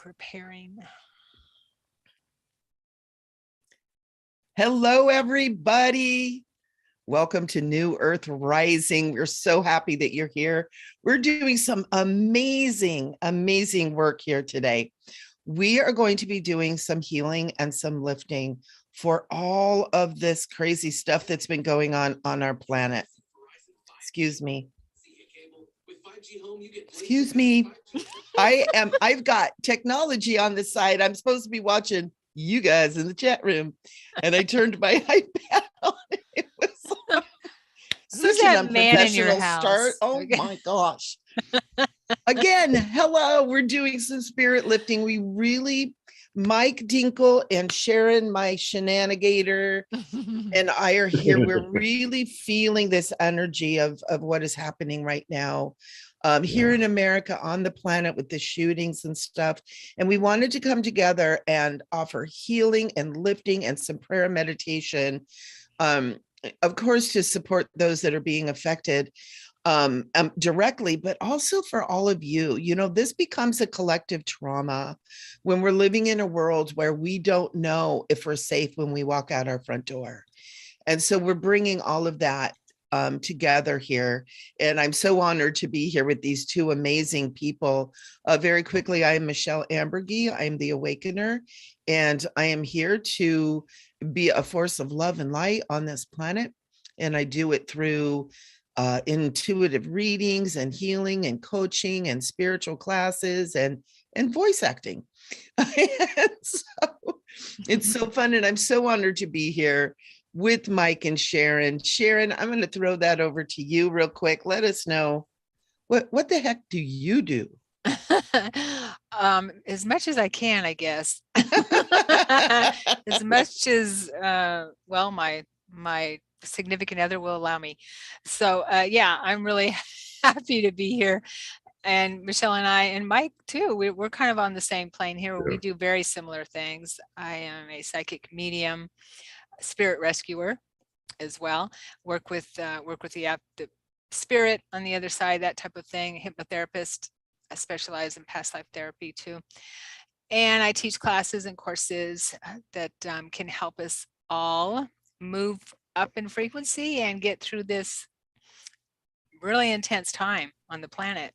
preparing. Hello, everybody. Welcome to New Earth Rising. We're so happy that you're here. We're doing some amazing work here today. We are going to be doing some healing and some lifting for all of this crazy stuff that's been going on our planet. Excuse me. Excuse me. I've got technology on the side. I'm supposed to be watching you guys in the chat room, and I turned my iPad on. It was Who's such an that man in your unprofessional house? start. Oh my gosh. Again, hello. We're doing some spirit lifting. We really, Mike Dinkle and Sharon, my shenanigator, and I are here. We're really feeling this energy of what is happening right now here in America, on the planet, with the shootings and stuff. And we wanted to come together and offer healing and lifting and some prayer meditation, of course, to support those that are being affected directly, but also for all of you. You know, this becomes a collective trauma when we're living in a world where we don't know if we're safe when we walk out our front door. And so we're bringing all of that together here. And I'm so honored to be here with these two amazing people. Very quickly, I am Michele Amburgey. I am the Awakener, and I am here to be a force of love and light on this planet. And I do it through intuitive readings and healing and coaching and spiritual classes and voice acting. And so it's so fun, and I'm so honored to be here with Mike and Sharon. Sharon, I'm going to throw that over to you real quick. Let us know what the heck do you do? As much as I can, I guess. As much as well, my significant other will allow me. So yeah, I'm really happy to be here. And Michele and I, and Mike too, we're kind of on the same plane here. We do very similar things. I am a psychic medium, spirit rescuer as well. Work with the spirit on the other side, that type of thing. Hypnotherapist. I specialize in past life therapy too. And I teach classes and courses that can help us all move up in frequency and get through this really intense time on the planet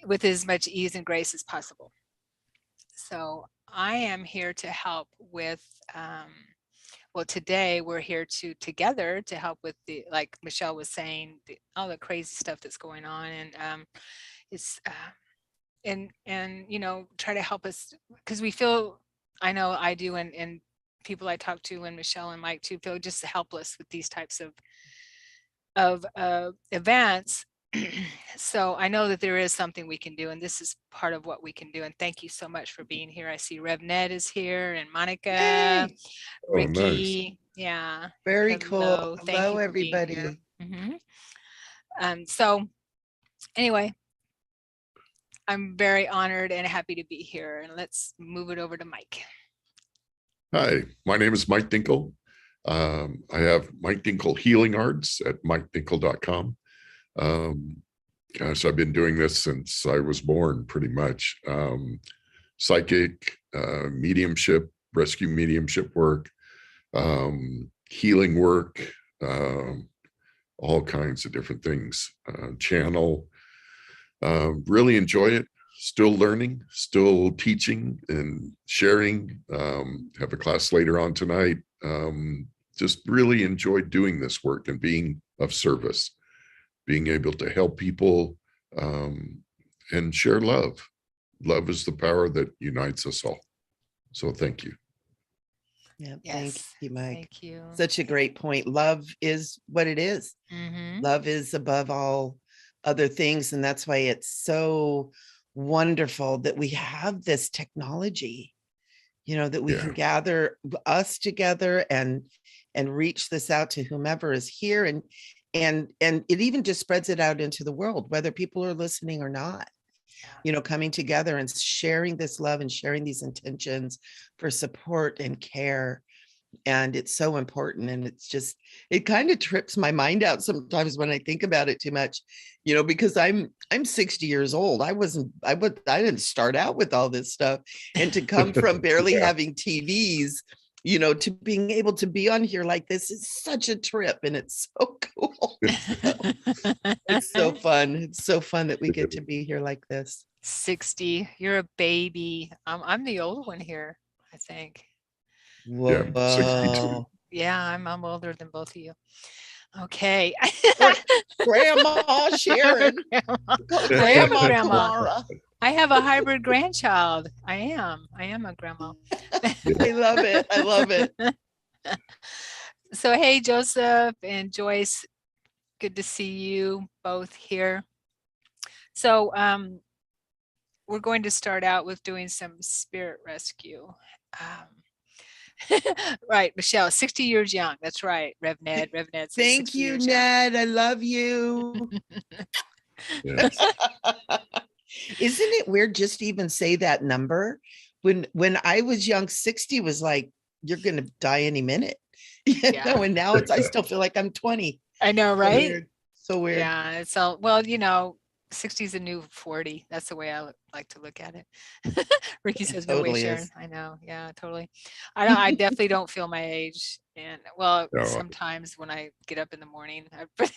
with as much ease and grace as possible. So I am here to help with, well, today we're here together to help with the, like Michele was saying, all the crazy stuff that's going on, and it's and you know, try to help us, because we feel, I know I do, and people I talk to, and Michele and Mike too, feel just helpless with these types of events. So I know that there is something we can do, and this is part of what we can do. And thank you so much for being here. I see Rev Ned is here, and Monica, Hey. Ricky. Nice. Yeah. Very Hello. cool. Thank Hello, you for everybody. being here. So anyway, I'm very honored and happy to be here, and let's move it over to Mike. Hi, my name is Mike Dinkle. I have Mike Dinkle Healing Arts at mikedinkle.com. Gosh, I've been doing this since I was born, pretty much. Psychic, mediumship, rescue mediumship work, healing work, all kinds of different things. Channel, really enjoy it. Still learning, still teaching and sharing. Have a class later on tonight. Just really enjoyed doing this work and being of service, being able to help people and share love. Love is the power that unites us all. So thank you. Yeah, Yes, thank you, Mike. Thank you. Such a great point. Love is what it is. Love is above all other things. And that's why it's so wonderful that we have this technology, you know, that we can gather us together and reach this out to whomever is here. And it even just spreads it out into the world, whether people are listening or not. You know, coming together and sharing this love and sharing these intentions for support and care. And it's so important. And it's just, it kind of trips my mind out sometimes when I think about it too much, because I'm 60 years old. I didn't start out with all this stuff. And to come from barely having TVs, to being able to be on here like this is such a trip, and it's so cool. It's so fun. It's so fun that we get to be here like this. 60, you're a baby. I'm the old one here, I think. Yeah, 62. Yeah, I'm older than both of you. Okay. Grandma Sharon. Grandma Kumara. I have a hybrid grandchild. I am a grandma. I love it. I love it. So, hey, Joseph and Joyce, good to see you both here. So, we're going to start out with doing some spirit rescue. Right, Michelle, 60 years young. That's right, Rev Ned. Thank you, Ned. I love you. Isn't it weird just to even say that number? When I was young, 60 was like, you're going to die any minute. And now I still feel like I'm 20. I know, right? So weird. Yeah, it's all, well, 60 is a new 40. That's the way I like to look at it. Ricky says, no way, Sharon. I know. Yeah, totally. I definitely don't feel my age. And well, sometimes when I get up in the morning, but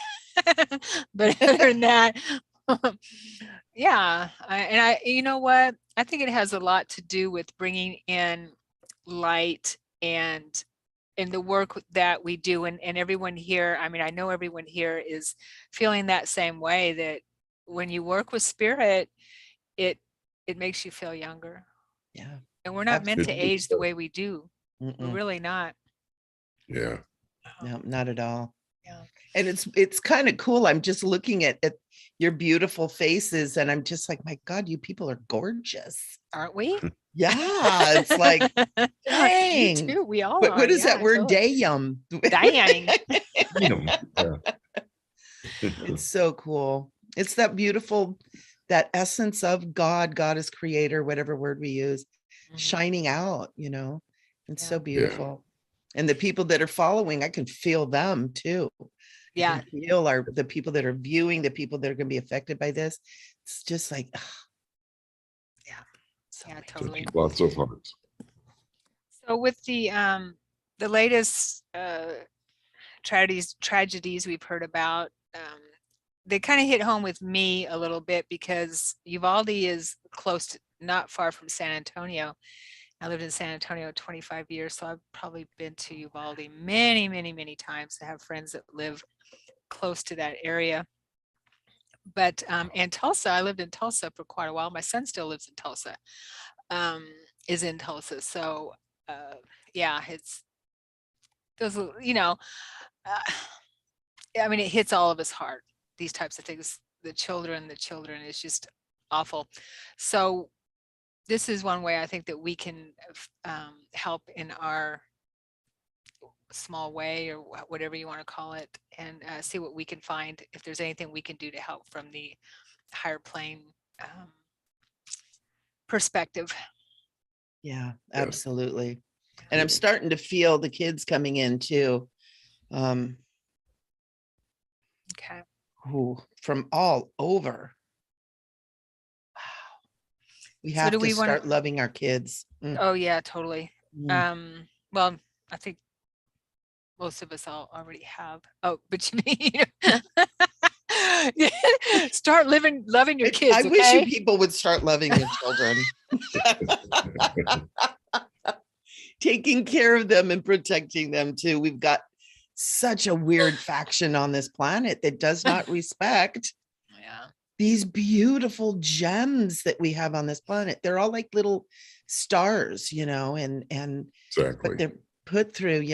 other than that, yeah. You know what? I think it has a lot to do with bringing in light and in the work that we do. And everyone here, I mean, I know everyone here is feeling that same way, that when you work with spirit, it makes you feel younger. Yeah. And we're not meant to age the way we do. We're really not. Yeah. No, not at all. Yeah. And it's kind of cool. I'm just looking at your beautiful faces, and I'm just like, my God, you people are gorgeous. Aren't we? Yeah. It's like, dang. You too. We all but are. What is that word? Totally. Dayum. Dying. It's so cool. It's that beautiful, that essence of God, Goddess, Creator, whatever word we use, shining out, It's so beautiful. And the people that are following, I can feel them too. Yeah. I can feel the people that are viewing, the people that are going to be affected by this. It's just like, totally. Lots of hearts. So with the latest tragedies we've heard about, they kind of hit home with me a little bit, because Uvalde is close, not far from San Antonio. I lived in San Antonio 25 years, so I've probably been to Uvalde many, many, many times. I have friends that live close to that area. But and Tulsa, I lived in Tulsa for quite a while. My son still lives in Tulsa, is in Tulsa. So it's those, I mean, it hits all of us hard, these types of things. The children is just awful. So this is one way I think that we can help in our small way, or whatever you want to call it, and see what we can find, if there's anything we can do to help from the higher plane perspective. Yeah, absolutely. And I'm starting to feel the kids coming in too. Okay. Who from all over. Wow. We have to start loving our kids. Oh yeah, totally. Well, I think most of us all already have. Oh, but you mean start loving your kids. I wish you people would start loving your children. Taking care of them and protecting them too. We've got such a weird faction on this planet that does not respect these beautiful gems that we have on this planet. They're all like little stars, and exactly. But they're put through.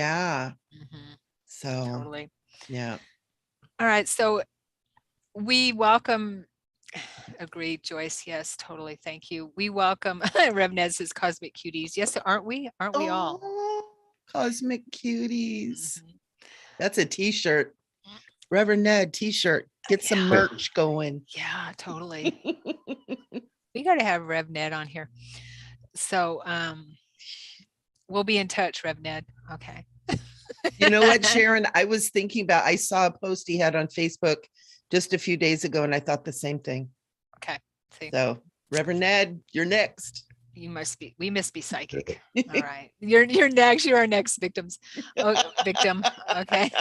So totally. Yeah. All right. So we welcome. Agreed, Joyce. Yes, totally. Thank you. We welcome Rev Ned's Cosmic Cuties. Yes, aren't we? Aren't we all? Cosmic Cuties. That's a t-shirt. Reverend Ned t-shirt. Get some merch going. Yeah, totally. We got to have Rev Ned on here. So we'll be in touch, Rev Ned. Okay. You know what, Sharon? I was thinking about, I saw a post he had on Facebook just a few days ago, and I thought the same thing. Okay. See, So, Reverend Ned, you're next. we must be psychic. All right. You're next. You're our next victims. Oh, victim. Okay.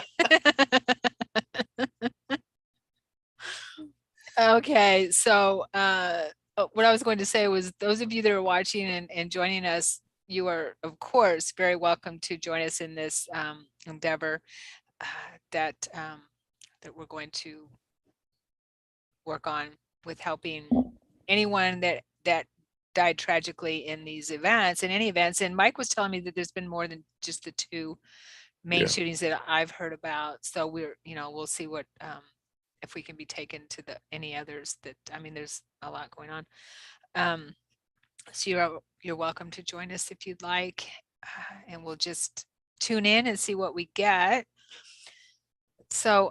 Okay. So, what I was going to say was those of you that are watching and joining us, you are, of course, very welcome to join us in this endeavor that we're going to work on with helping anyone that died tragically in these events, in any events. And Mike was telling me that there's been more than just the two main Yeah. shootings that I've heard about. So we'll see what if we can be taken to any others that, I mean, there's a lot going on. So you're welcome to join us if you'd like, and we'll just tune in and see what we get. So,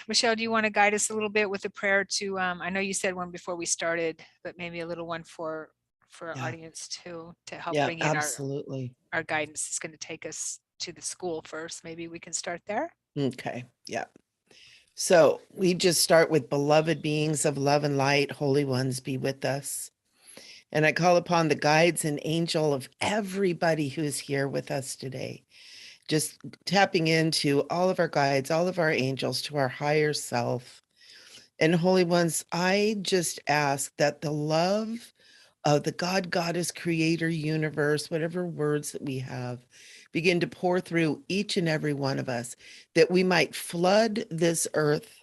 Michele, do you want to guide us a little bit with a prayer to, I know you said one before we started, but maybe a little one for our audience too, to help bring in absolutely. our guidance is going to take us to the school first. Maybe we can start there. Okay. Yeah. So we just start with beloved beings of love and light, holy ones, be with us. And I call upon the guides and angel of everybody who's here with us today. Just tapping into all of our guides, all of our angels, to our higher self. And holy ones, I just ask that the love of the God, Goddess, Creator, Universe, whatever words that we have, begin to pour through each and every one of us, that we might flood this earth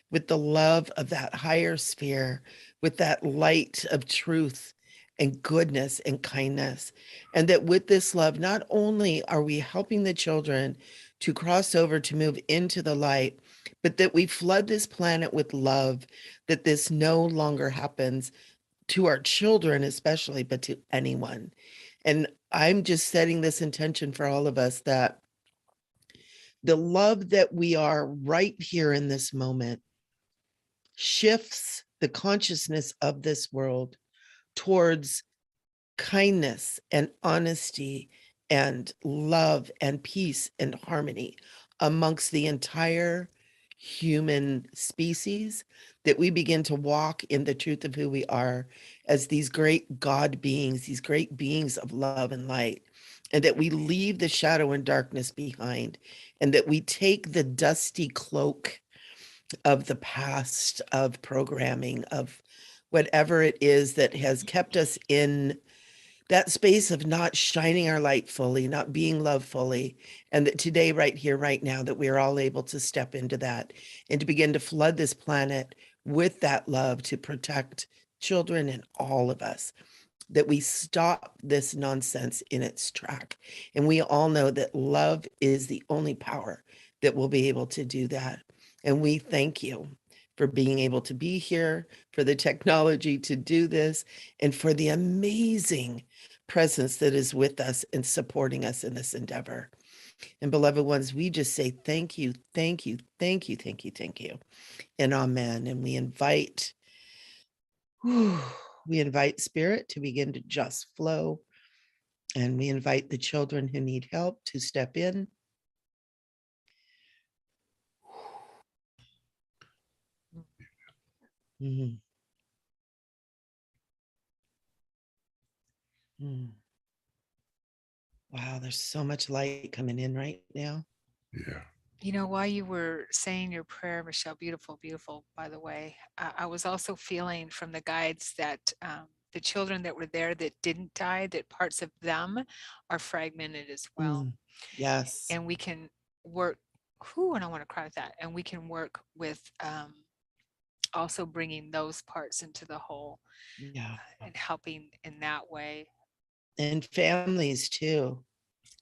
with the love of that higher sphere, with that light of truth and goodness and kindness. And that with this love, not only are we helping the children to cross over, to move into the light, but that we flood this planet with love, that this no longer happens to our children, especially, but to anyone. And I'm just setting this intention for all of us, that the love that we are right here in this moment shifts the consciousness of this world towards kindness and honesty and love and peace and harmony amongst the entire human species, that we begin to walk in the truth of who we are as these great God beings, these great beings of love and light, and that we leave the shadow and darkness behind, and that we take the dusty cloak of the past, of programming, of whatever it is that has kept us in that space of not shining our light fully, not being loved fully. And that today, right here, right now, that we're all able to step into that and to begin to flood this planet with that love to protect children and all of us, that we stop this nonsense in its track. And we all know that love is the only power that will be able to do that. And we thank you for being able to be here, for the technology to do this, and for the amazing presence that is with us and supporting us in this endeavor. And beloved ones, we just say thank you, thank you, thank you, thank you, thank you, and amen. And we invite spirit to begin to just flow. And we invite the children who need help to step in. Mm. Mm. Wow, there's so much light coming in right now. Yeah. You know, while you were saying your prayer, Michele, beautiful, beautiful, by the way, I was also feeling from the guides that the children that were there that didn't die, that parts of them are fragmented as well. Mm. Yes. And we can work, and I want to cry with that. And we can work with also bringing those parts into the whole, Yeah. and helping in that way. And families too.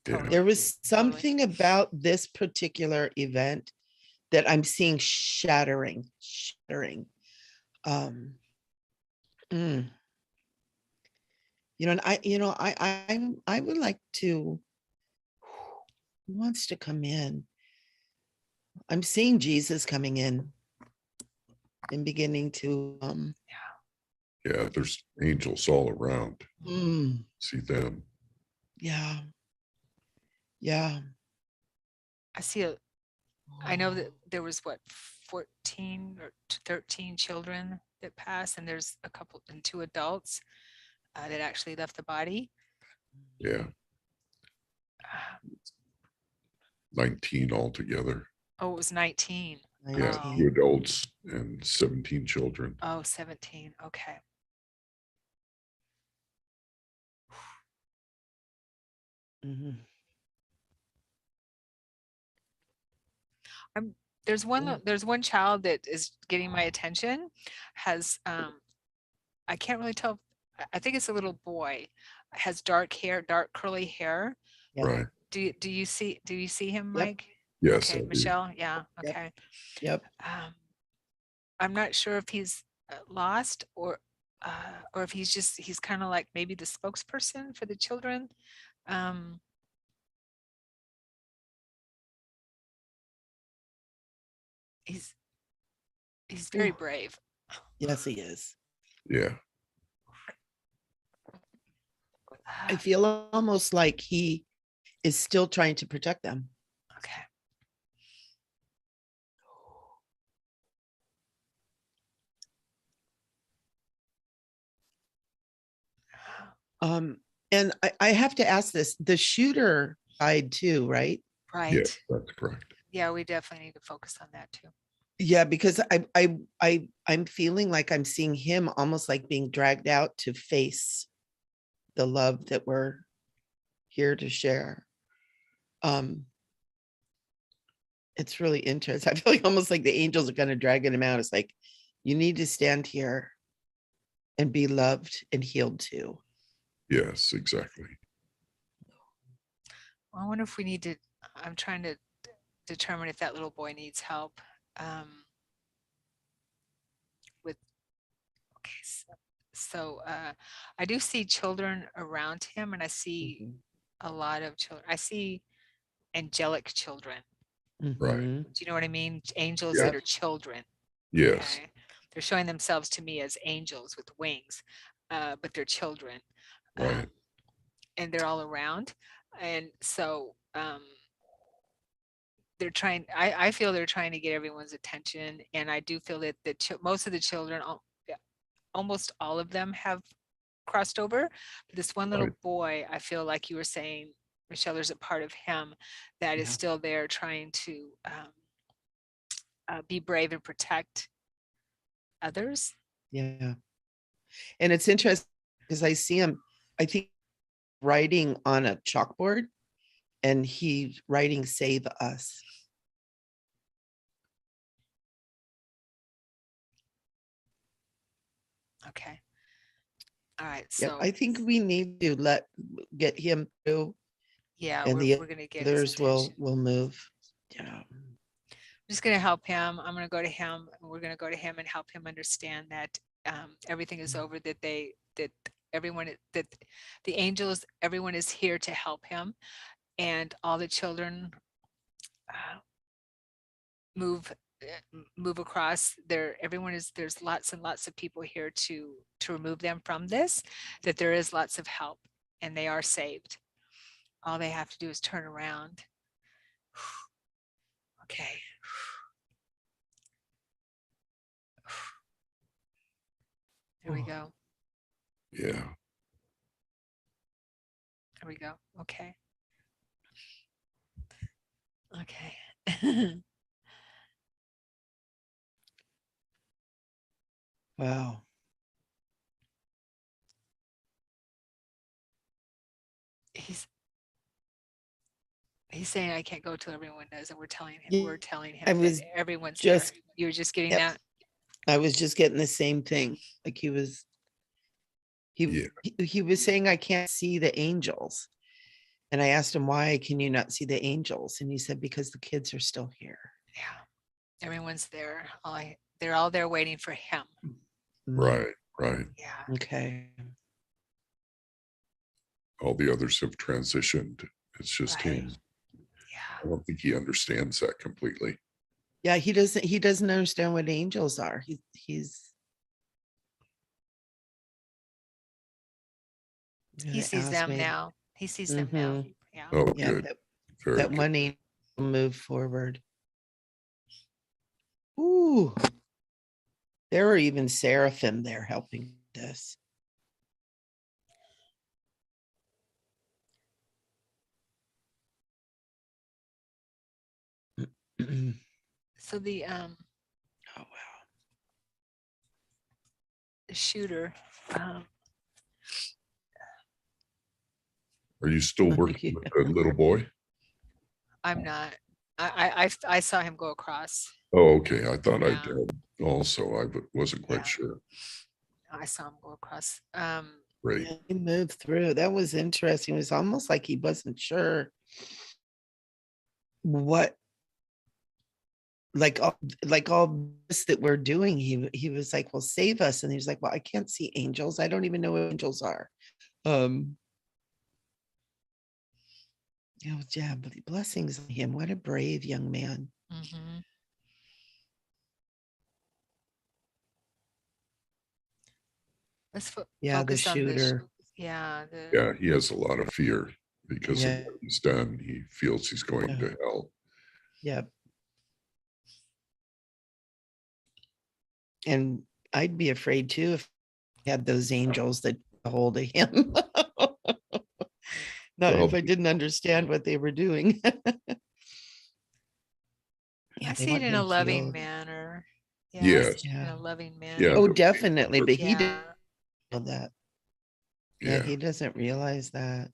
Totally. There was Totally. something about this particular event that I'm seeing shattering. Um, mm. And I would like to, who wants to come in? I'm seeing Jesus coming in and beginning to, Yeah. There's angels all around. mm, See them. yeah. Yeah. I see I know that there was what, 14 or 13 children that passed, and there's a couple and 2 adults that actually left the body. Yeah, Uh, 19 altogether. Oh, it was 19. Yeah, 19. 2 adults and 17 children. Oh, 17. Okay. Mhm. There's Yeah. there's one child that is getting my attention, has I can't really tell. I think it's a little boy, has dark hair, dark curly hair. Yeah. Right. Do you see him, Yep. Mike? Yes, I Okay, do. Michelle. Yeah. Yep. Okay. Yep. I'm not sure if he's lost or if he's kind of like maybe the spokesperson for the children. Um, he's very Ooh. brave. Yes, he is. Yeah. I feel almost like he is still trying to protect them. Okay. And I have to ask this, the shooter died too, right? Right. Yeah, that's correct. Yeah, we definitely need to focus on that too. Yeah, because I'm feeling like I'm seeing him almost like being dragged out to face the love that we're here to share. It's really interesting. I feel like almost like the angels are kind of dragging him out. It's like, you need to stand here and be loved and healed too. Yes, exactly. Well, I wonder if we need to, I'm trying to determine if that little boy needs help with, okay, so I do see children around him, and I see Mhm. a lot of children. I see angelic children. Right. Mhm. Do you know what I mean? Angels Yeah. that are children. Yes. Okay. They're showing themselves to me as angels with wings, but they're children. Right. And they're all around. And so they're trying, I feel they're trying to get everyone's attention. And I do feel that most of the children, yeah, almost all of them have crossed over. But this one little Right. boy, I feel like you were saying, Michelle, there's a part of him that is Yeah. still there trying to be brave and protect others. Yeah. And it's interesting because I see him, I think, writing on a chalkboard, and he's writing "Save Us." Okay. All right. Yep. So I think we need to get him through, yeah, and we're the going to get his others attention. will move. Yeah. I'm just going to help him. I'm going to go to him. We're going to go to him and help him understand that everything is over, that everyone, that the angels, everyone is here to help him, and all the children move across there. Everyone is, there's lots and lots of people here to remove them from this, that there is lots of help and they are saved. All they have to do is turn around. Okay. There we Oh. go. Yeah. There we go. Okay. Okay. Wow. he's saying I can't go till everyone does, and we're telling him Yeah, I that was everyone's just, there. You're just getting yep, that. I was just getting the same thing. Like he Yeah. was saying, I can't see the angels. And I asked him, why can you not see the angels? And he said, because the kids are still here. Yeah, everyone's there. They're all there waiting for him. Right. Right. Yeah. Okay. All the others have transitioned. It's just Right. him. Yeah. I don't think he understands that completely. Yeah, he doesn't understand what angels are. He's He sees asked them me. now. He sees them now. Yeah. Oh, Yeah, good. Very that good. one angel Move forward. Ooh. There are even seraphim there helping this. Oh, So the wow. shooter, Are you still working with the little boy? I'm not. I saw him go across. Oh, okay. I thought I Yeah. did also. I wasn't quite Yeah. sure. I saw him go across. Great. Yeah, he moved through. That was interesting. It was almost like he wasn't sure what, like all this that we're doing. He was like, "Well, save us," and he was like, "Well, I can't see angels. I don't even know what angels are." Yeah, but blessings on him. What a brave young man. mhm. Let's Yeah, the focus on the shooter. yeah, Yeah, he has a lot of fear because of Yeah. what he's done. He feels he's going Yeah. to hell. Yep. And I'd be afraid too if I had those angels that got a hold of him. Not if Well, I didn't understand what they were doing. I They see it want in a him loving healed. manner. Yeah, I yes. see it in Yeah. a loving Yeah. manner. Oh, the- definitely. But he didn't Yeah. know that. Yeah, Yeah. he doesn't realize that.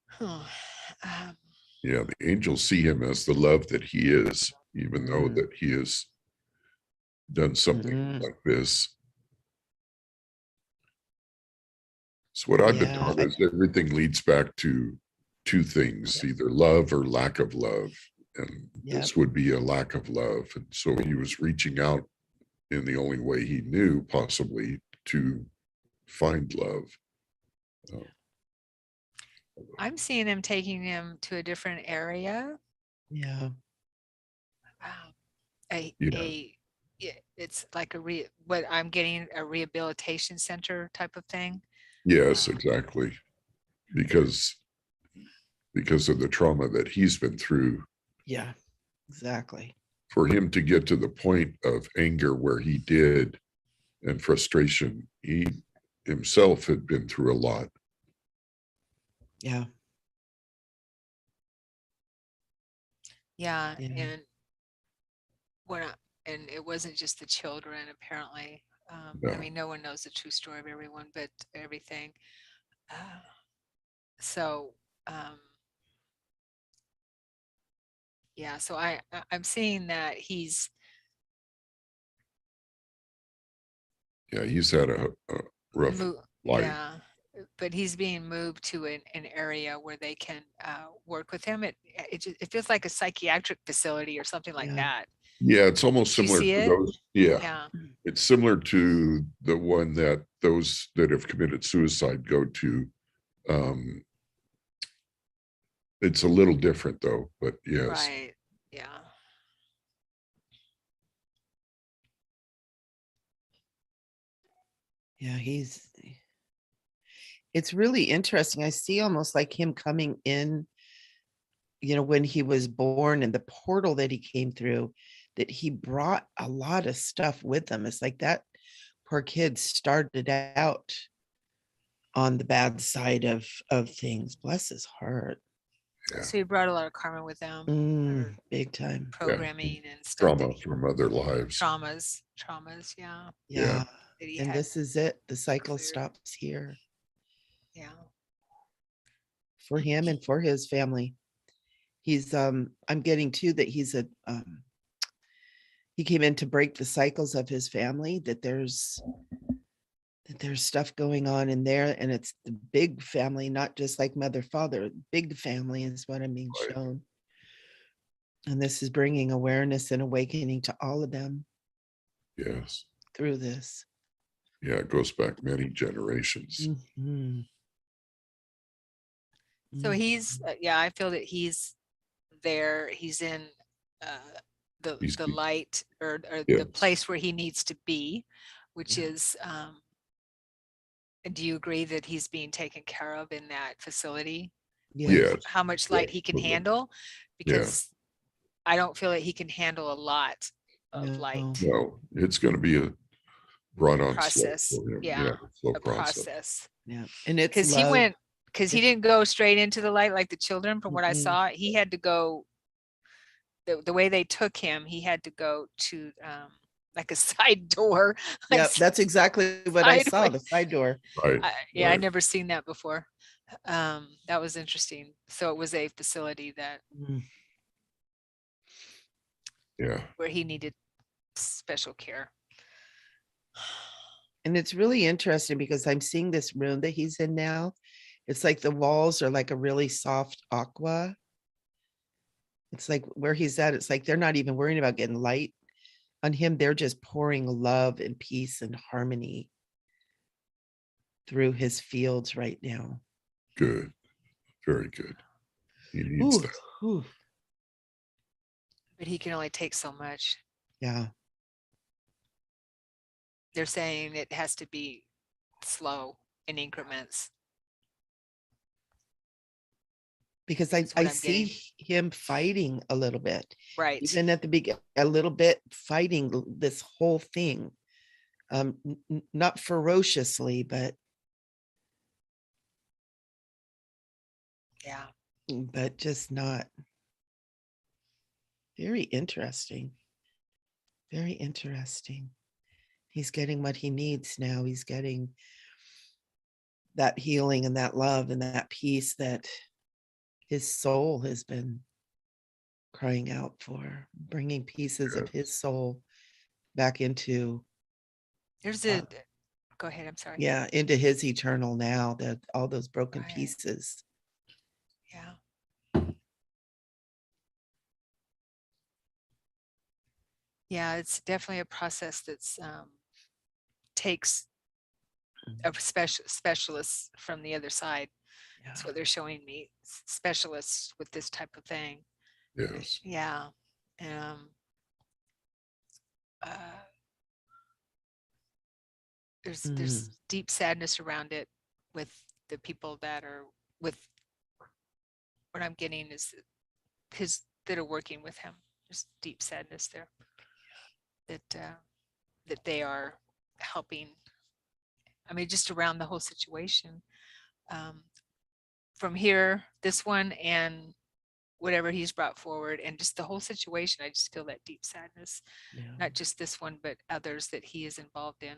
Huh. Um, Yeah. The angels see him as the love that he is, even though Mm. that he has done something Mhm. like this. So what I've been Yeah. taught is everything leads back to two things, Yep. either love or lack of love. And Yep. this would be a lack of love. And so he was reaching out in the only way he knew possibly to find love. I'm seeing him taking him to a different area. Yeah. Yeah. It's like what I'm getting, a rehabilitation center type of thing. Yes, Um, exactly. Because of the trauma that he's been through, Yeah. Exactly. for him to get to the point of anger where he did and frustration, he himself had been through a lot. Yeah. yeah, Yeah. and and it wasn't just the children, apparently. I No. mean, no one knows the true story of everyone, but everything. Uh, so, yeah, so I'm seeing that he's Yeah, he's had a rough life. yeah, but he's being moved to an area where they can work with him. It feels like a psychiatric facility or something like Yeah. that. Yeah, it's almost Do you similar see to it? those. Yeah, Yeah. it's similar to the one that those that have committed suicide go to. Um, it's a little different though, but yes. Right. Yeah. Yeah. It's really interesting. I see almost like him coming in, when he was born and the portal that he came through, that he brought a lot of stuff with him. It's like that poor kid started out on the bad side of things. Bless his heart. Yeah. So he brought a lot of karma with them, Big time. programming and stuff Trauma from other lives. traumas. Yeah. Yeah. That he And had. this is it. The cycle cleared. stops here Yeah. for him and for his family. He's I'm getting too that he came in to break the cycles of his family, that there's stuff going on in there, and it's the big family, not just like mother, father. Big family is what I'm being Right. shown. And this is bringing awareness and awakening to all of them Yes. through this. Yeah, it goes back many generations. Mhm. So he's I feel that he's there. He's in the light or the Yes. place where he needs to be, which is do you agree that he's being taken care of in that facility? Yes. how much light he can absolutely. handle, because I don't feel that he can handle a lot of No. light. No, it's going to be a brought on slow Process. for him. Yeah, Slow a process. process. Yeah. And it's Because he love. went, because he didn't go straight into the light like the children. From what I Mm-mm. saw, he had to go, the way they took him, he had to go to like a side door. like Yeah, that's exactly what I saw, the sideways. side door. Right. Yeah, I'd right. never seen that before. That was interesting. So it was a facility that Mm. Yeah. where he needed special care. And it's really interesting because I'm seeing this room that he's in now. It's like the walls are like a really soft aqua. It's like where he's at, it's like they're not even worrying about getting light on him. They're just pouring love and peace and harmony through his fields right now. Good. Very good. He needs Ooh, that. ooh, But he can only take so much. yeah. They're saying it has to be slow in increments. Because That's I what I'm getting. see him fighting a little bit, Right. even at the beginning, a little bit fighting this whole thing. Not ferociously, but Yeah. just not. Very interesting. Very interesting. He's getting what he needs now. He's getting that healing and that love and that peace that his soul has been crying out for, bringing pieces of his soul back into, There's a, go ahead. I'm sorry. yeah, into his eternal now, that all those broken Right. pieces. Yeah. Yeah, it's definitely a process that's takes a specialist from the other side. That's Yeah. what they're showing me. Specialists with this type of thing. Yes. Yeah. Um, uh, Mm. there's deep sadness around it with the people that are with, what I'm getting is his, that are working with him. There's deep sadness there that they are helping. I mean, just around the whole situation. From here, this one and whatever he's brought forward, and just the whole situation, I just feel that deep sadness. Yeah. Not just this one, but others that he is involved in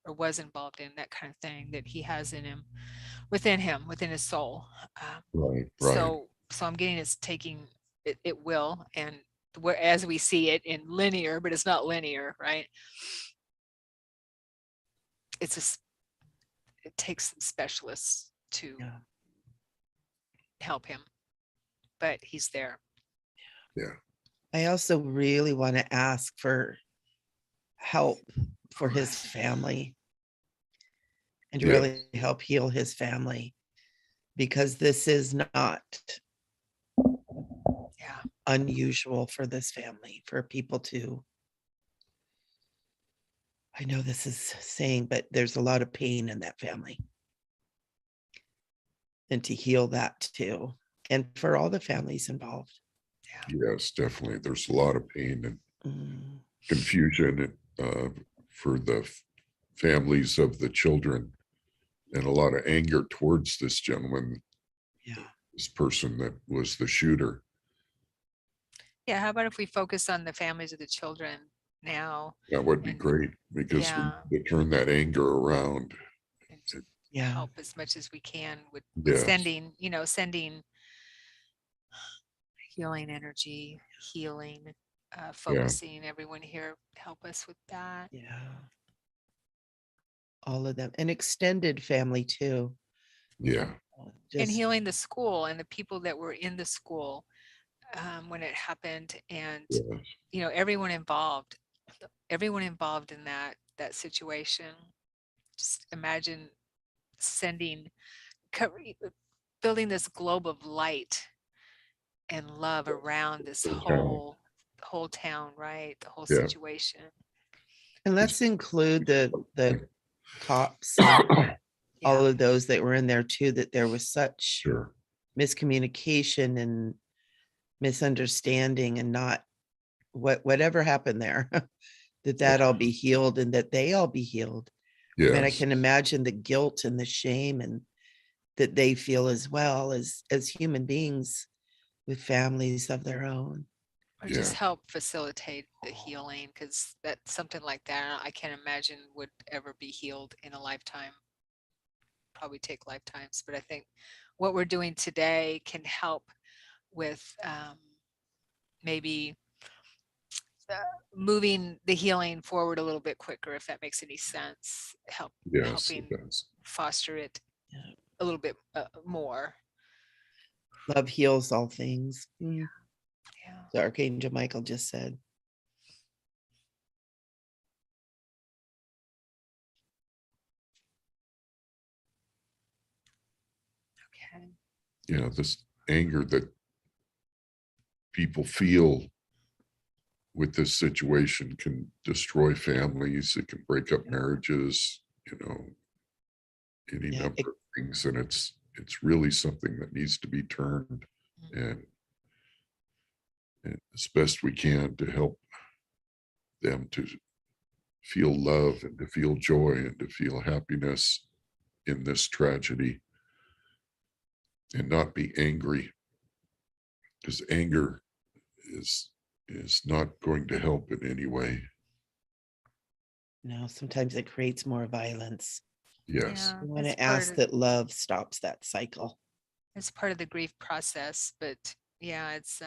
or was involved in, that kind of thing that he has in him, within his soul. Right. So I'm getting it's taking, it will, and as we see it in linear, but it's not linear, right? It takes some specialists to help him, but he's there. Yeah. I also really want to ask for help for his family and to really help heal his family, because this is not unusual for this family, for people to, I know this is saying, but there's a lot of pain in that family, and to heal that too, and for all the families involved. Yes, definitely. There's a lot of pain and confusion for the families of the children, and a lot of anger towards this gentleman, this person that was the shooter. Yeah, how about if we focus on the families of the children now? That would be great, because we need to turn that anger around. Help as much as we can with Yes. sending healing energy, healing, focusing. Everyone here, help us with that. Yeah. All of them, and extended family too. Yeah. And healing the school and the people that were in the school when it happened, and you know, everyone involved in that situation. Just imagine building this globe of light and love around this whole town, right? The whole situation. And let's include the cops and all of those that were in there too, that there was such miscommunication and misunderstanding, and not whatever happened there, that all be healed, and that they all be healed. I mean, I Yes. can imagine the guilt and the shame and that they feel as well as human beings with families of their own. Or Yeah. just help facilitate the healing, because that something like that I can't imagine would ever be healed in a lifetime. Probably take lifetimes, but I think what we're doing today can help with maybe moving the healing forward a little bit quicker, if that makes any sense. Yes, Helping it does. foster it Yeah. a little bit more. Love heals all things. Yeah. The Archangel Michael just said. Okay. Yeah, this anger that people feel with this situation can destroy families. It can break up marriages, any Yeah, number of things. And it's really something that needs to be turned, and as best we can to help them to feel love and to feel joy and to feel happiness in this tragedy, and not be angry, because anger is not going to help in any way. no, sometimes it creates more violence. Yes. Yeah, We want it's to ask that love stops that cycle. it's part of the grief process, but yeah, it's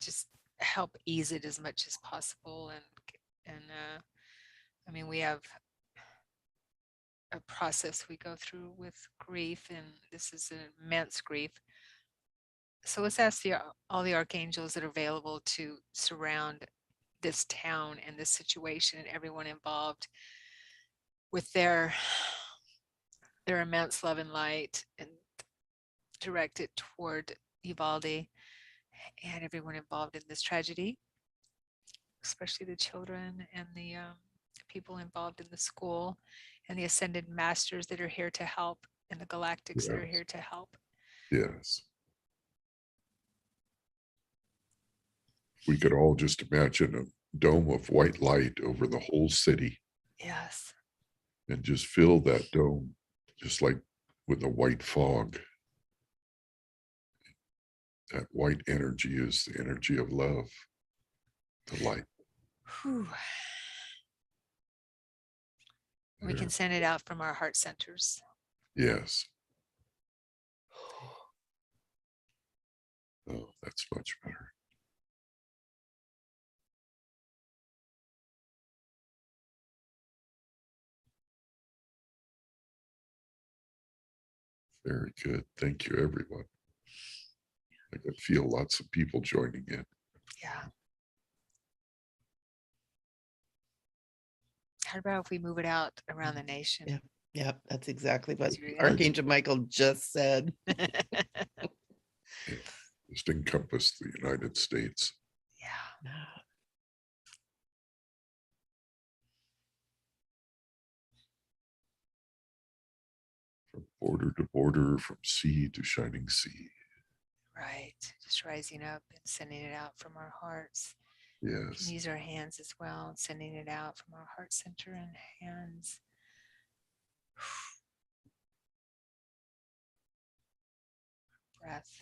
just help ease it as much as possible. And I mean, we have a process we go through with grief, and this is an immense grief. So let's ask all the archangels that are available to surround this town and this situation and everyone involved with their immense love and light, and direct it toward Uvalde and everyone involved in this tragedy, especially the children and the people involved in the school, and the ascended masters that are here to help, and the galactics that are here to help. Yes. We could all just imagine a dome of white light over the whole city. Yes. And just fill that dome just like with a white fog. That white energy is the energy of love, the light. Whew. We can send it out from our heart centers. Yes. Oh, that's much better. Very good. Thank you, everyone. I can feel lots of people joining in. Yeah. How about if we move it out around the nation? Yeah. Yeah, that's exactly what Yeah. Archangel Michael just said. Just encompass the United States. Yeah. From border to border, from sea to shining sea. Right. Just rising up and sending it out from our hearts. We Yes. can use our hands as well, sending it out from our heart center and hands. Breath.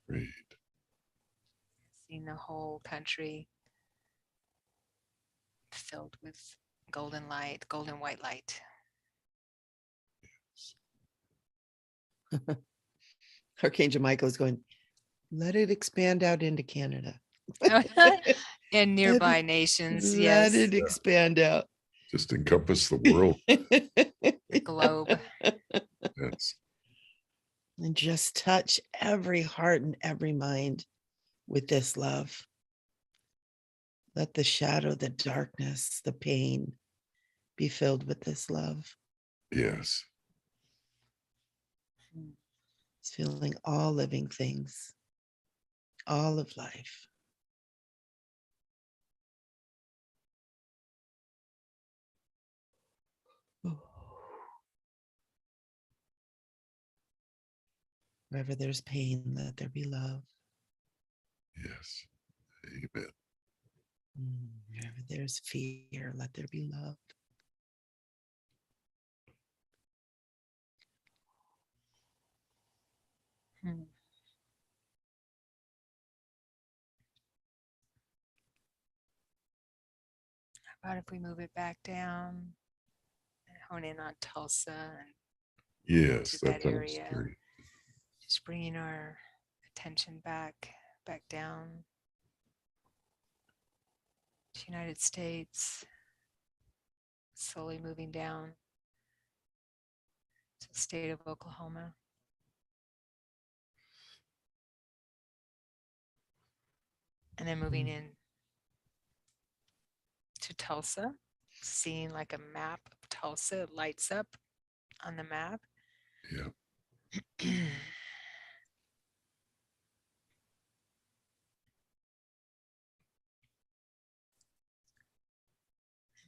Great. Seeing the whole country filled with golden light, golden white light. Archangel Michael is going, let it expand out into Canada. And nearby nations, Let yes. it expand out. Just encompass the world. The globe. Yes. And just touch every heart and every mind with this love. Let the shadow, the darkness, the pain be filled with this love. Yes. It's filling all living things, all of life. Wherever there's pain, let there be love. Yes. Amen. Wherever there's fear, let there be love. Hmm. How about if we move it back down and hone in on Tulsa and Yes, to that that sounds area? great. Just bringing our attention back down to United States, slowly moving down to the state of Oklahoma. And then moving in to Tulsa, seeing like a map of Tulsa, it lights up on the map. Yeah.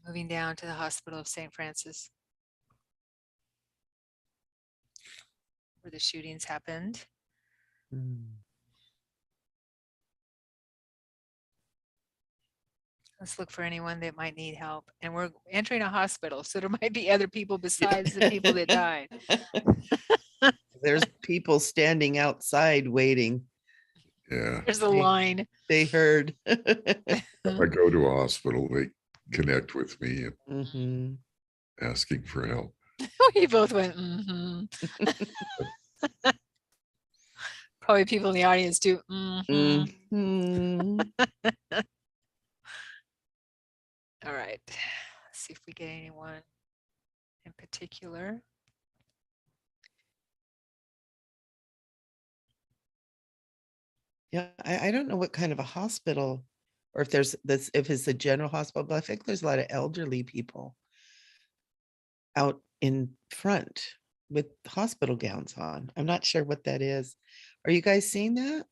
Moving down to the Hospital of St. Francis, where the shootings happened. Let's look for anyone that might need help. And we're entering a hospital, so there might be other people besides the people that died. There's people standing outside waiting. Yeah. There's a line. They heard. If I go to a hospital, they connect with me and Mhm. asking for help. We both went, mm-hmm. Probably people in the audience do. Mm-hmm. Mhm. All right. Let's see if we get anyone in particular. Yeah, I don't know what kind of a hospital, or if there's this, if it's a general hospital, but I think there's a lot of elderly people out in front with hospital gowns on. I'm not sure what that is. Are you guys seeing that?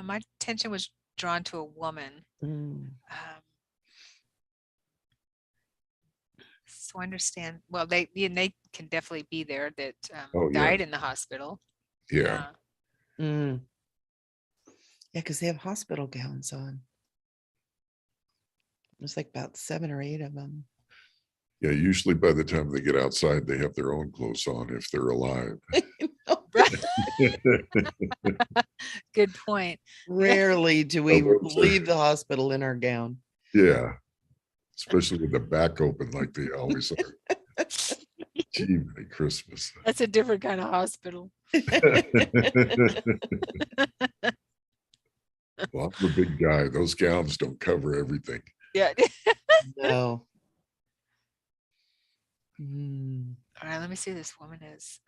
My attention was drawn to a woman. So I understand. Well, they can definitely be there that Oh, yeah. died in the hospital. Yeah. Yeah, because they have hospital gowns on. There's like about 7 or 8 of them. Yeah. Usually by the time they get outside, they have their own clothes on if they're alive. Good point. Rarely do we those are- leave the hospital in our gown. Yeah. Especially with the back open like they always are. Gee, Merry Christmas. That's a different kind of hospital. Well, I'm a big guy. Those gowns don't cover everything. Yeah. No. All right, let me see who this woman is.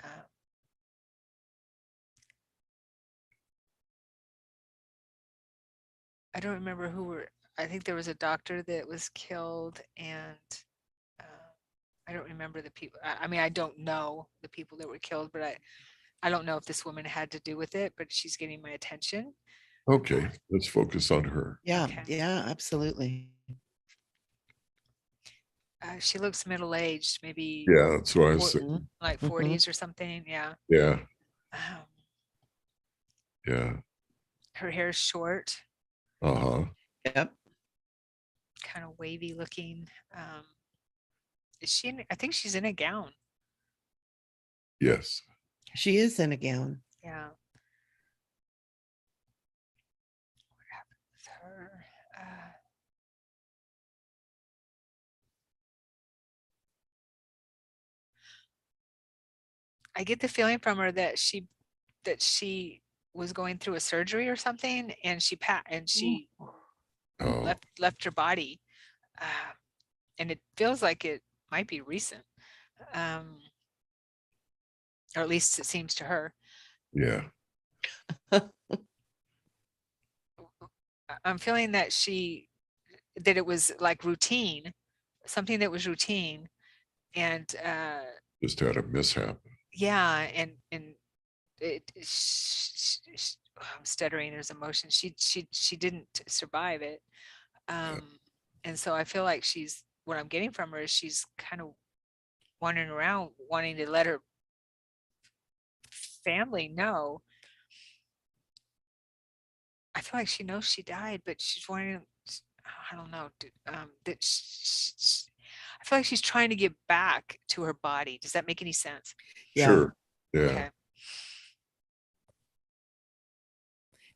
I don't remember who were. I think there was a doctor that was killed, and I don't remember the people. I mean, I don't know the people that were killed, but I don't know if this woman had to do with it, but she's getting my attention. Okay, let's focus on her. Yeah, Okay. yeah, absolutely. She looks middle-aged, maybe Yeah, that's what I was four- saying. like 40s or something. Yeah. Yeah, Um, yeah. her hair's short, Uh-huh. Yep. kind of wavy looking. Is she I think she's in a gown. Yes. She is in a gown. Yeah. What happened with her? I get the feeling from her that she was going through a surgery or something, and she Oh, left her body, and it feels like it might be recent, or at least it seems to her. yeah. I'm feeling that it was like routine, something that was routine, and Just had a mishap. yeah, and I'm stuttering. There's emotion. She didn't survive it, and so I feel like what I'm getting from her is she's kind of wandering around, wanting to let her family know. I feel like she knows she died, but she's wanting, I don't know, that I feel like she's trying to get back to her body. Does that make any sense? Yeah. Sure. Yeah. Okay.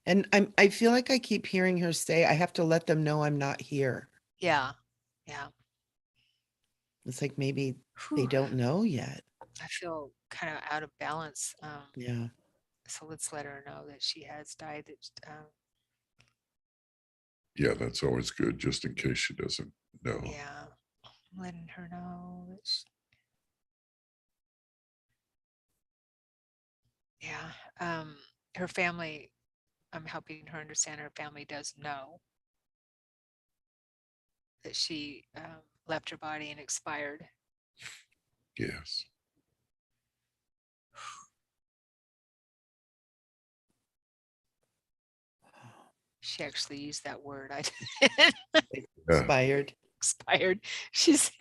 And I feel like I keep hearing her say, I have to let them know I'm not here. Yeah. Yeah. It's like maybe they Whew. don't know yet. I feel kind of out of balance. Yeah. So let's let her know that she has died. That Yeah, that's always good, just in case she doesn't know. yeah, I'm letting her know that yeah, her family, I'm helping her understand her family does know that she left her body and expired. Yes. She actually used that word. I Expired. expired. She's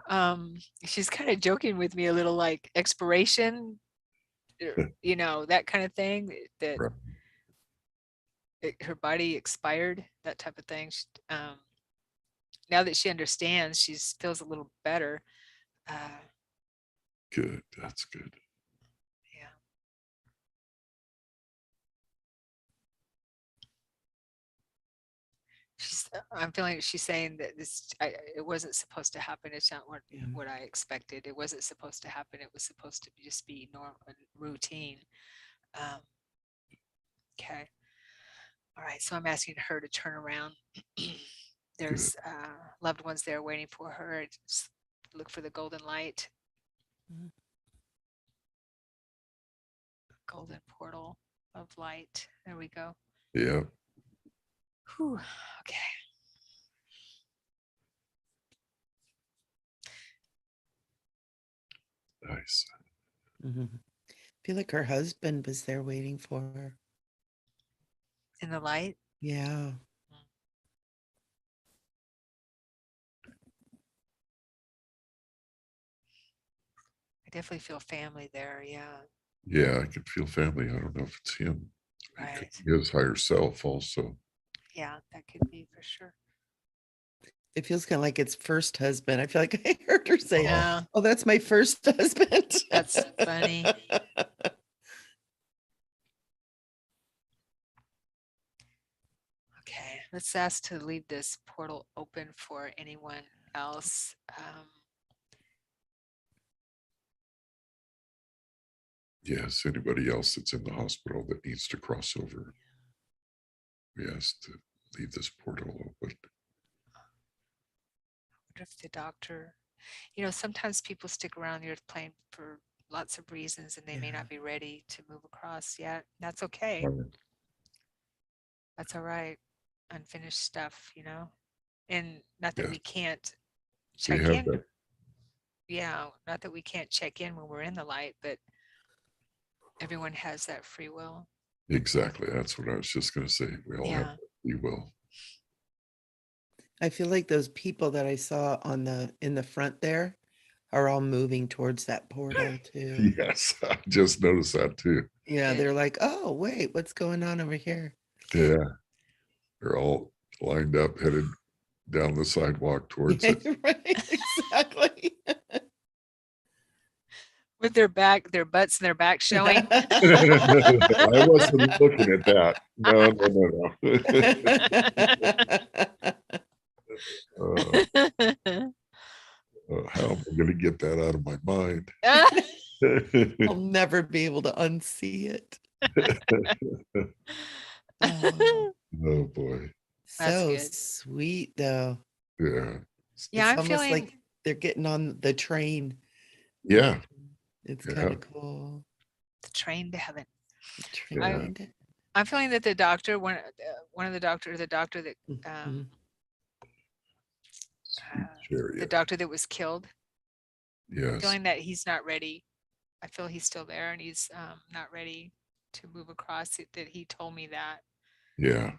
kind of joking with me a little, like expiration, you know, that kind of thing, that Right. her body expired, that type of thing. Now that she understands, she feels a little better. Good. That's good. Yeah. I'm feeling she's saying that it wasn't supposed to happen. It's not what I expected. It wasn't supposed to happen. It was supposed to just be normal, routine. Okay. All right. So I'm asking her to turn around. There's loved ones there waiting for her. Just look for the golden light. Golden portal of light. There we go. Yeah. Whew. Okay. Nice. I feel like her husband was there waiting for her. In the light? Yeah. I definitely feel family there. Yeah. Yeah, I can feel family. I don't know if it's him. Right. His higher self also. Yeah, that could be for sure. It feels kind of like its first husband. I feel like I heard her say, Yeah. oh, that's my first husband. That's funny. Okay, let's ask to leave this portal open for anyone else. Yes, anybody else that's in the hospital that needs to cross over. We ask to leave this portal open. I wonder if the doctor, you know, sometimes people stick around the earth plane for lots of reasons and they may not be ready to move across yet. That's okay. That's all right. Unfinished stuff, you know, and not that we can't check in. That. Yeah, not that we can't check in when we're in the light, but everyone has that free will. Exactly. That's what I was just going to say. We all have free will. I feel like those people that I saw in the front there are all moving towards that portal too. Yes, I just noticed that too. Yeah, they're like, oh, wait, what's going on over here? Yeah. They're all lined up, headed down the sidewalk towards it. Right, exactly. With their butts and their back showing. I wasn't looking at that. No. How am I going to get that out of my mind? I'll never be able to unsee it. Oh boy. So sweet though. Yeah. Yeah, it's almost like they're getting on the train. Yeah. It's kind of cool. The train to heaven. I'm feeling that the doctor, one of the doctor that the doctor that was killed. Yes. Feeling that he's not ready. I feel he's still there and he's not ready to move across it, that he told me that. Yeah.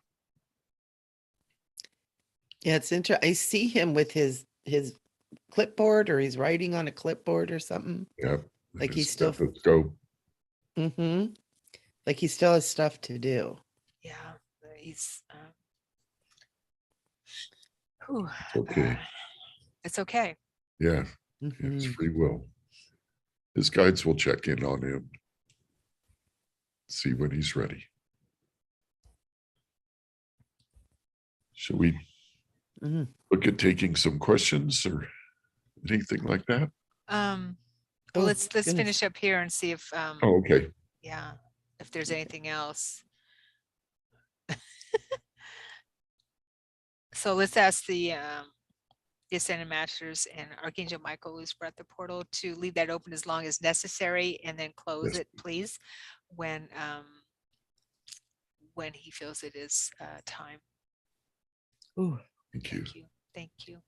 Yeah, it's interesting. I see him with his clipboard, or he's writing on a clipboard or something. Yep. Like he's still stethoscope. Mm-hmm. Like he still has stuff to do. Yeah, he's whew, It's okay. it's okay. Yeah. Mm-hmm. It's free will. His guides will check in on him, see when he's ready. Shall we Mm-hmm. look at taking some questions or anything like that? Well, Oh, let's goodness. finish up here and see if Oh, okay. yeah, if there's anything else. So let's ask the Ascended Masters and Archangel Michael, who's brought the portal, to leave that open as long as necessary, and then close Yes. it, please, when he feels it is time. Ooh. Thank you. Thank you. Thank you.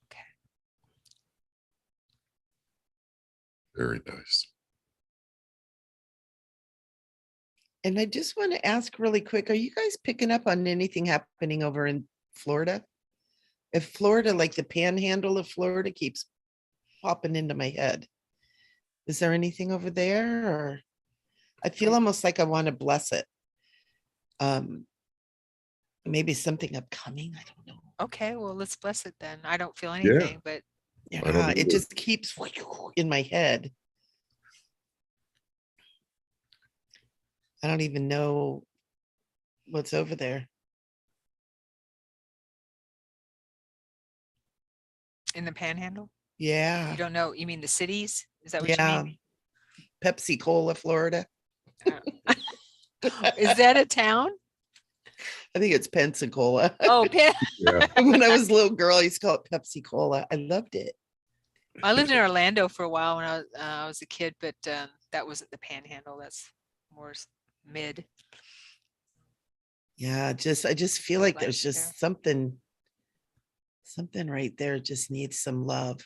Okay. Very nice. And I just want to ask really quick, are you guys picking up on anything happening over in Florida? If Florida, like the panhandle of Florida, keeps popping into my head. Is there anything over there? Or I feel almost like I want to bless it. Maybe something upcoming. I don't know. Okay, well, let's bless it then. I don't feel Yeah. anything, but I don't Yeah, it either. just keeps in my head. I don't even know what's over there. in the Panhandle, Yeah. you don't know. You mean the cities? Is that what you Yeah. mean? Pepsi Cola, Florida. Is that a town? I think it's Pensacola. Oh, Yeah. When I was a little girl, I used to call it Pepsi Cola. I loved it. I lived in Orlando for a while when I was a kid, but that wasn't the Panhandle. That's more mid. Yeah, I just feel like there's Atlantic there. just something right there just needs some love.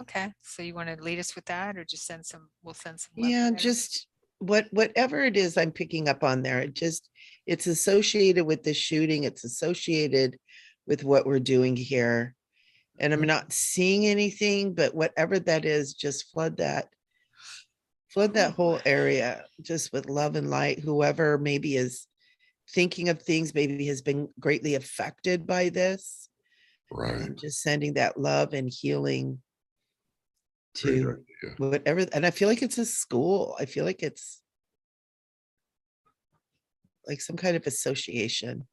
Okay, so you want to lead us with that, or just send some? We'll send some. Love Yeah, there. just whatever it is I'm picking up on there. It's associated with the shooting. It's associated with what we're doing here. And I'm not seeing anything, but whatever that is, just flood that whole area just with love and light. Whoever maybe is thinking of things, maybe has been greatly affected by this. Right. I'm just sending that love and healing Great to idea. whatever. And I feel like it's a school. I feel like it's like some kind of association.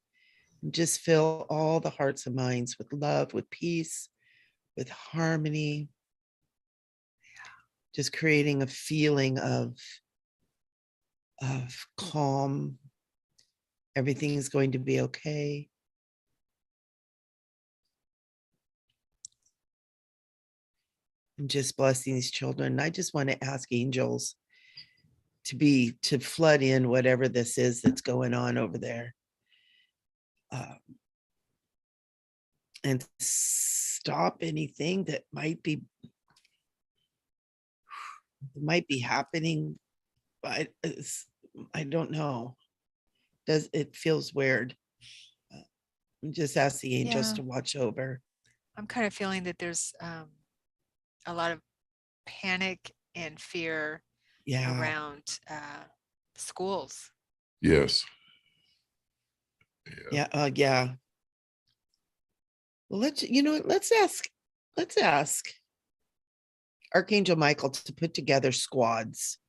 Just fill all the hearts and minds with love, with peace, with harmony. Just creating a feeling of calm. Everything is going to be okay. And just blessing these children. I just want to ask angels to flood in whatever this is that's going on over there. And stop anything that might be happening, but I don't know. It feels weird. Just ask the angels Yeah. to watch over. I'm kind of feeling that there's a lot of panic and fear Yeah. around schools. Yes. Yeah. Yeah. Well, let's ask Archangel Michael to put together squads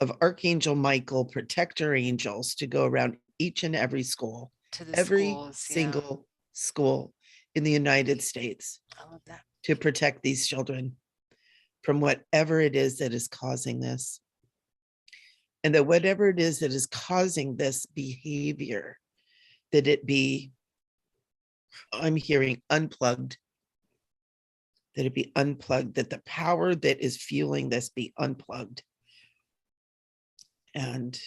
of Archangel Michael protector angels to go around each and every school, To the every schools, yeah. single school in the United States, I love that. to protect these children from whatever it is that is causing this. And that whatever it is that is causing this behavior, that it be, I'm hearing unplugged, that it be unplugged, that the power that is fueling this be unplugged. And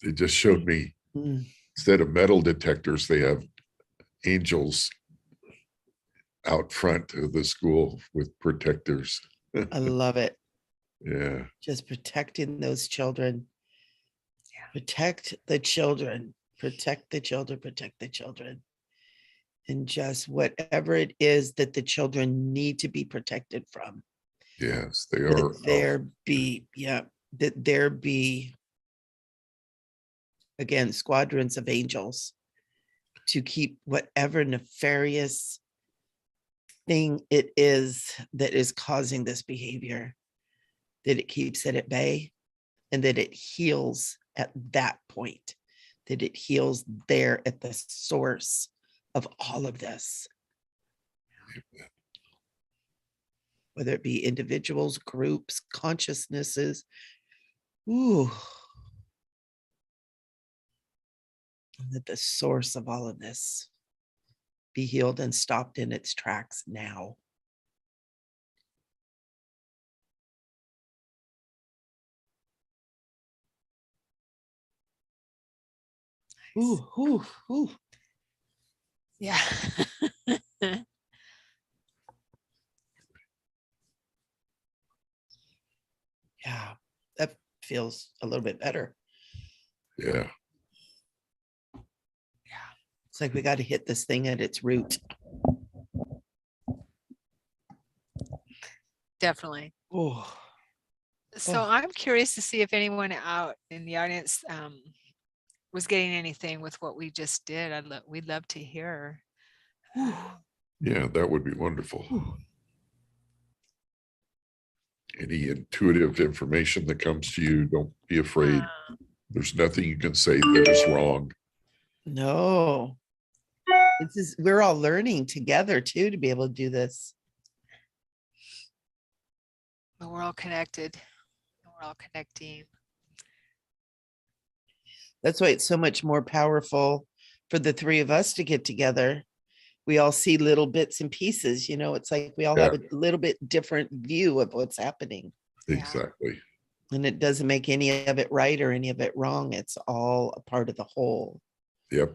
They just showed me instead of metal detectors, they have angels out front of the school with protectors. I love it. Yeah. Just protecting those children. Yeah. Protect the children. Protect the children. Protect the children. and just whatever it is that the children need to be protected from. Yes, they That are. there be, that there be, again, squadrons of angels to keep whatever nefarious thing it is that is causing this behavior, that it keeps it at bay, and that it heals at that point, that it heals there at the source of all of this. Whether it be individuals, groups, consciousnesses. Ooh. And that the source of all of this be healed and stopped in its tracks now. Ooh, ooh, ooh. Yeah. Yeah, that feels a little bit better. Yeah. It's like we got to hit this thing at its root. Definitely. Oh, So I'm curious to see if anyone out in the audience was getting anything with what we just did. We'd love to hear. Yeah, that would be wonderful. Any intuitive information that comes to you, don't be afraid. There's nothing you can say that is wrong. no. We're all learning together too to be able to do this. But we're all connected. We're all connecting. That's why it's so much more powerful for the three of us to get together. We all see little bits and pieces, it's like we all have a little bit different view of what's happening. Exactly. And it doesn't make any of it right or any of it wrong. It's all a part of the whole. Yep.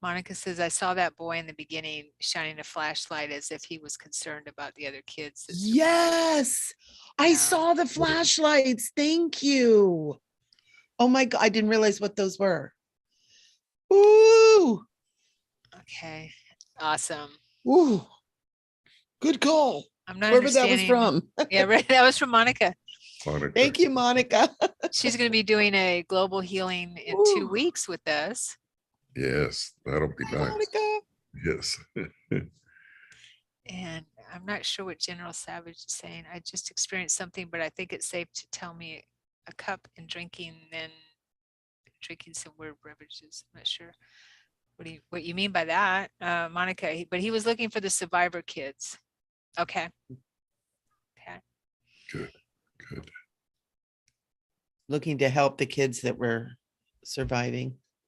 Monica says, I saw that boy in the beginning shining a flashlight as if he was concerned about the other kids. Yes, I saw the flashlights. Thank you. Oh my God, I didn't realize what those were. Ooh. Okay, awesome. Ooh. Good call. I'm not Wherever that was understanding. from. Yeah, right. That was from Monica. Thank you, Monica. She's going to be doing a global healing in 2 weeks with us. Yes, that'll be nice. Monica. Yes. And I'm not sure what General Savage is saying. I just experienced something, but I think it's safe to tell me a cup and drinking some weird beverages. I'm not sure what you mean by that, Monica. But he was looking for the survivor kids. Okay. Good. Looking to help the kids that were survived.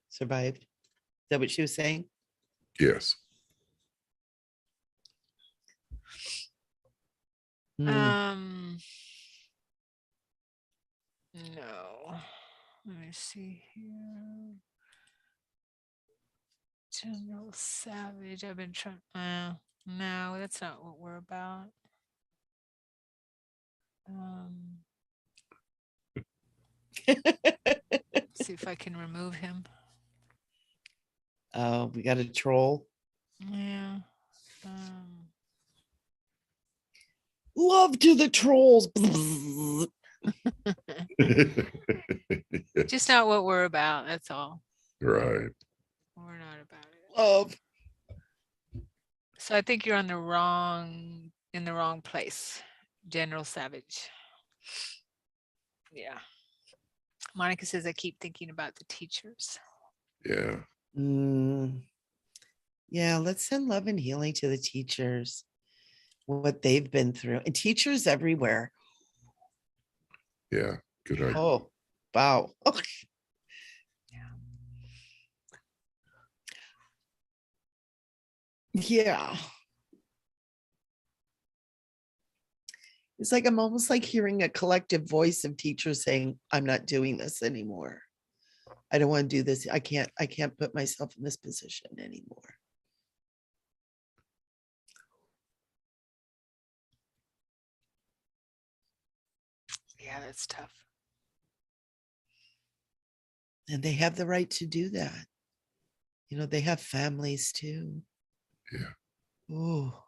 Is that what she was saying? Yes. No. Let me see here. General Savage. I've been trying. No, that's not what we're about. See if I can remove him. Oh, we got a troll. Yeah. Love to the trolls. Just not what we're about. That's all. Right. We're not about it. Love. So I think you're in the wrong place, General Savage. Yeah. Monica says, I keep thinking about the teachers. Yeah. Yeah, let's send love and healing to the teachers, what they've been through, and teachers everywhere. Yeah. Good idea. Oh, wow. Yeah. It's like I'm almost like hearing a collective voice of teachers saying, I'm not doing this anymore. I don't want to do this. I can't put myself in this position anymore. Yeah, that's tough. And they have the right to do that. they have families too. Yeah. Oh.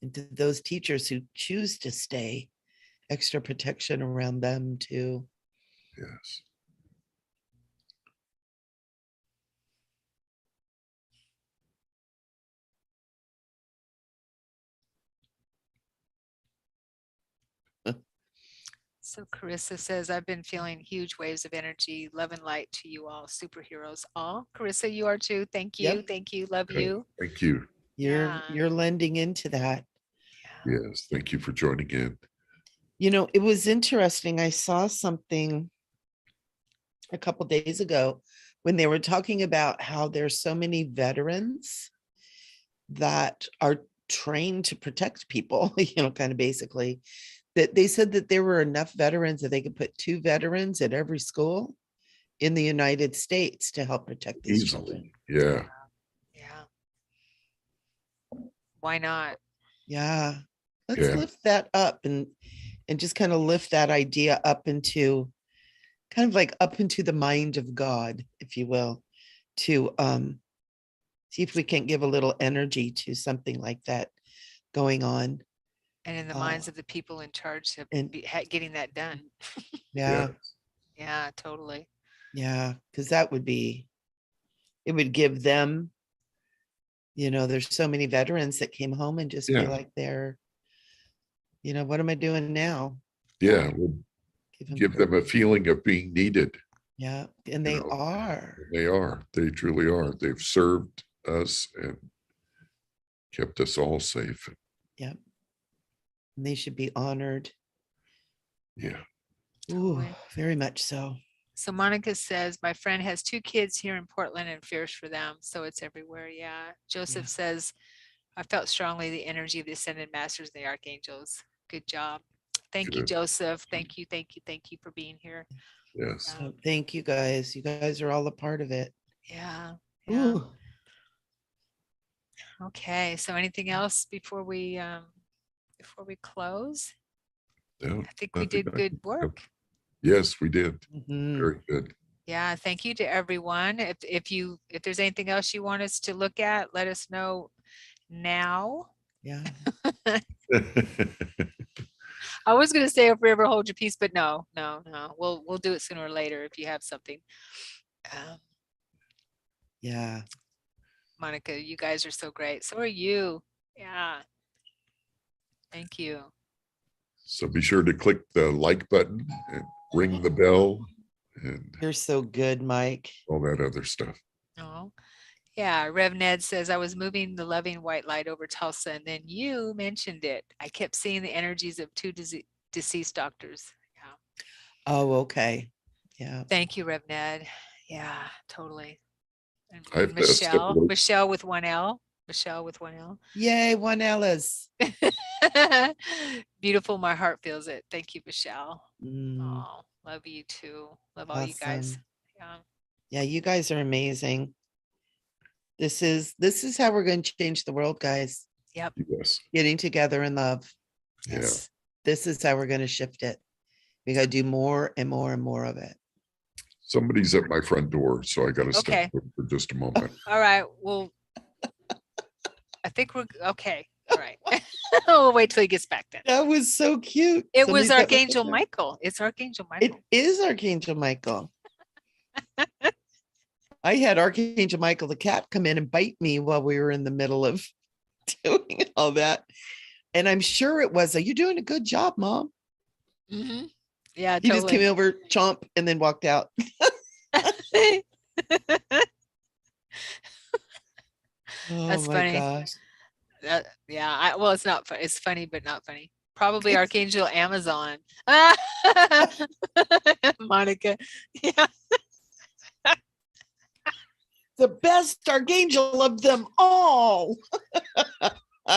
And to those teachers who choose to stay, extra protection around them too. Yes. So Carissa says, I've been feeling huge waves of energy, love and light to you all, superheroes. All Carissa, you are too. Thank you. Yep. Thank you. Love Okay. you. Thank you. You're lending into that. Yeah. Yes. Thank you for joining in. It was interesting. I saw something a couple days ago when they were talking about how there's so many veterans that are trained to protect people, kind of basically, that they said that there were enough veterans that they could put 2 veterans at every school in the United States to help protect these children. Easily. Yeah. Yeah. Why not? Yeah. Let's Yeah. lift that up and just kind of lift that idea up into kind of like up into the mind of God, if you will, to see if we can't give a little energy to something like that going on. And in the minds of the people in charge of and- getting that done. Yeah. Yeah, totally. Yeah. Because that would be, it would give them, there's so many veterans that came home and just feel Yeah. like they're, what am I doing now? Yeah. We'll give them a feeling of being needed. Yeah. And they are. They are. They truly are. They've served us and kept us all safe. Yep. And they should be honored. Yeah. Ooh, Totally. very much so. So Monica says, my friend has 2 kids here in Portland and fears for them. So it's everywhere. Yeah. Joseph says, I felt strongly the energy of the ascended masters and the archangels. Good job. Thank you, Joseph. Thank you. Thank you. Thank you for being here. Yes. So thank you guys. You guys are all a part of it. Yeah. Ooh. Okay. So anything else before we close? No, I think we did good work. Yes, we did. Mhm. Very good. Yeah, thank you to everyone. If there's anything else you want us to look at, let us know now. Yeah. I was going to say, forever hold your peace, but no. We'll do it sooner or later if you have something. Yeah. Monica, you guys are so great. So are you. Yeah. Thank you. So be sure to click the like button and ring the bell and You're so good, Mike. all that other stuff. Oh, yeah. Rev Ned says, I was moving the loving white light over Tulsa and then you mentioned it. I kept seeing the energies of 2 deceased doctors. Yeah. Oh, okay. Yeah. Thank you, Rev Ned. Yeah, totally. And I have to step away. Michelle with 1 L. Michelle with 1 L. Yay, 1 Ellis. Beautiful. My heart feels it. Thank you, Michelle. Mm, Oh, love you too. Love all you guys. awesome. Yeah. Yeah, you guys are amazing. This is how we're going to change the world, guys. Yep. Yes. Getting together in love. Yes. This is how we're going to shift it. We got to do more and more and more of it. Somebody's at my front door, so I got to step Okay. away for just a moment. All right. Well, I think we're okay. All right. We'll wait till he gets back then. That was so cute. It was Somebody's at my Archangel front door. Michael. It's Archangel It Michael. is Archangel Michael. I had Archangel Michael the cat come in and bite me while we were in the middle of doing all that. And I'm sure it was you're doing a good job, Mom. Mm-hmm. Yeah, He just came over, chomp, and then walked out. Oh, That's my funny. gosh. Yeah. Well, it's not funny. It's funny, but not funny. Probably Archangel Amazon. Monica. Yeah. The best archangel of them all. I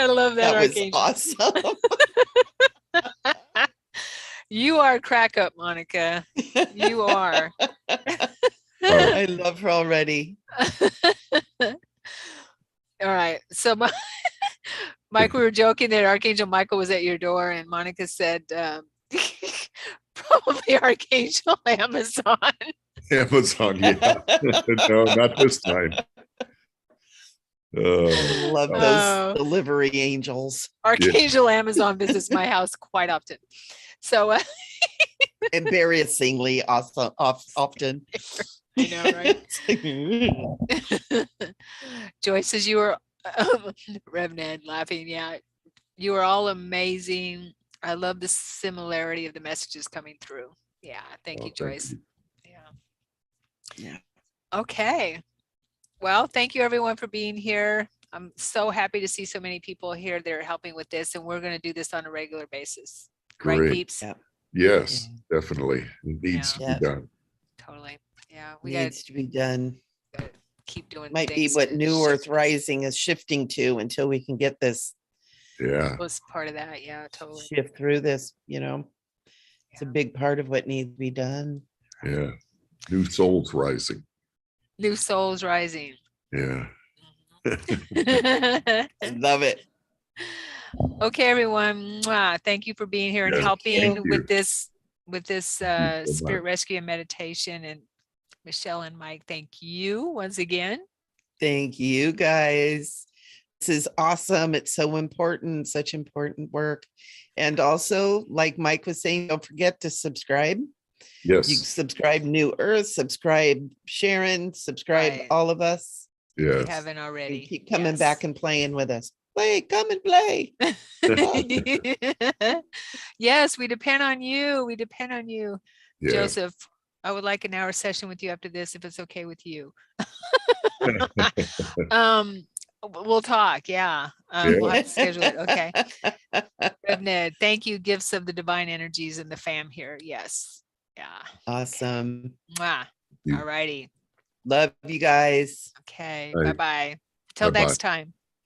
love that, That was Archangel. awesome. You are crack up, Monica. You are. I love her already. All right. So Mike, we were joking that Archangel Michael was at your door, and Monica said, probably Archangel Amazon. Amazon, yeah. No, not this time. I love Oh. those delivery angels. Archangel Amazon visits my house quite often. So Embarrassingly also often. I know, right? Joyce says you were Rev Ned laughing. Yeah, you are all amazing. I love the similarity of the messages coming through. Yeah, thank you, Joyce. Yeah. Okay. Well, thank you everyone for being here. I'm so happy to see so many people here that are helping with this, and we're going to do this on a regular basis. Great. Right, peeps? Yeah. Yes, definitely. It needs to be done. Totally. Yeah, we Needs to be done. gotta keep doing Might be things what to New shift Earth Rising is shifting to until we can get this Yeah. was part of that. Yeah, totally. shift through this, it's a Yeah. big part of what needs to be done. Yeah. New souls rising. New souls rising. Yeah. I love it. Okay, everyone. Mwah. Thank you for being here and Yeah, helping thank with you. this so spirit much. rescue and meditation. And Michele and Mike, thank you once again. Thank you guys. This is awesome. It's so important, such important work. And also, like Mike was saying, don't forget to subscribe. You Yes. subscribe New Earth, subscribe Sharon, subscribe Right. all of us. If you Yes. haven't already. And keep coming Yes. back and playing with us. Come and play. Yes, we depend on you. We depend on you. Yeah. Joseph, I would like an hour session with you after this, if it's okay with you. We'll talk. Yeah. We'll have to schedule it. Okay. Rev Ned, thank you. Gifts of the divine energies and the fam here. Yes. Yeah. Awesome. Mwah. You- All righty. Love you guys. Okay. Bye. Bye-bye. Till Bye-bye. next time.